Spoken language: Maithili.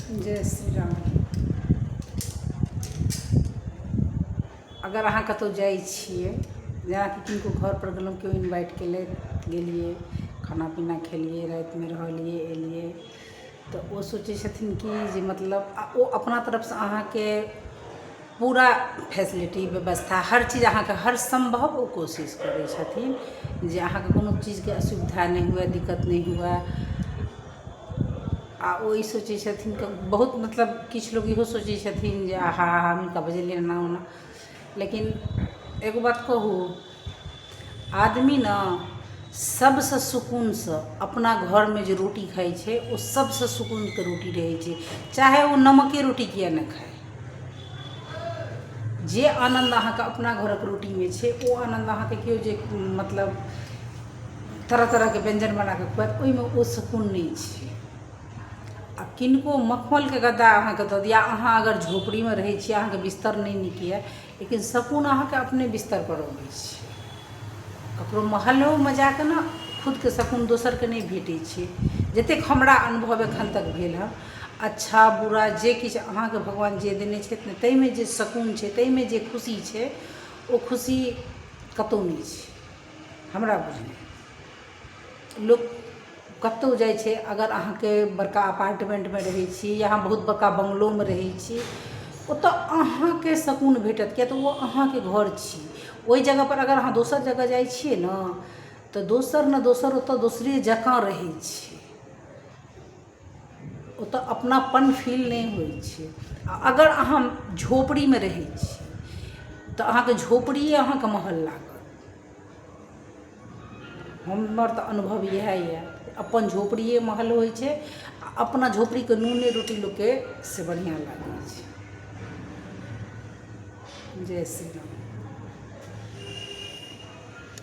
जय श्री राम। अगर अहाँ कतौ जाइ छियै, जेनाकि किनको घर पर गेलहुँ, केओ इनवाइट गेलिए, खाना पीना खेलिए, राति में रहलिए एलिए, तो वो सोचे छथिन कि जे मतलब वो अपना तरफ से अहाँ के पूरा फैसिलिटी व्यवस्था हर चीज़ अहाँ के हर संभव वो कोशिश करै छथिन जे अहाँ के कोनो चीज़ के असुविधा नहीं हुए, दिक्कत नहीं हुए। आ वो सोचे छथिन कि बहुत मतलब किछु लोग इहो सोचे छथिन जे आहा हुनका बजेलिए एना ओना, लेकिन एगो बात कहू, आदमी न सबसे सुकून से अपना घर में जो रोटी खाई छे वो सबसे सुकून के रोटी रहे छे, चाहे वो नमके रोटी किया न खाए। जे आनंद अहाँ के अपना घर के रोटी में छे वो आनंद अहाँ के केओ जे मतलब तरह तरह के व्यंजन बना के खुआत ओई में वो सुकून नहीं छे। आ किनको मखमल के गद्दा अहाँ के दऽ दिया, अहाँ अगर झोपड़ी में रहे छी, अहाँ के बिस्तर नहीं नीक ये, लेकिन सुकून अहाँ के अपने बिस्तर पर अबै छै। ककरो महलो में जाके ना खुद के सुकून दोसर के नहीं भेटै छै। जतेक हमरा अनुभव एखन तक भेल हँ, अच्छा बुरा जे किछु अहाँ के भगवान जे देने छथि, ताहि में जे सुकून छै, ताहि में जे खुशी छै, वो खुशी कतौ नहीं छै हमरा बुझने। लोक कतौ जाइ छै, अगर अहाँ के बड़का अपार्टमेंट में रहै छी या अहाँ बहुत बड़का बंगलो में रहै छी, ओतऽ अहाँ के सुकून भेटत, किया तऽ वो अहाँ के घर छी। ओई जगह पर अगर अहाँ दोसर जगह जाइ छियै न, तऽ दोसर न दोसर ओतऽ दोसरे जकाँ रहै छै, ओतऽ अपनापन फील नहीं होइ छै। अगर अहाँ झोपड़ी में रहै छी तऽ अहाँ के झोपड़िए अहाँ के महल लागत। हमर तऽ अनुभव इएह ये, अपन झोपड़िए महल होइ छै, अपना झोपड़ी के नूने रोटी लोक के से बढ़िया लागै छै। जय श्री राम।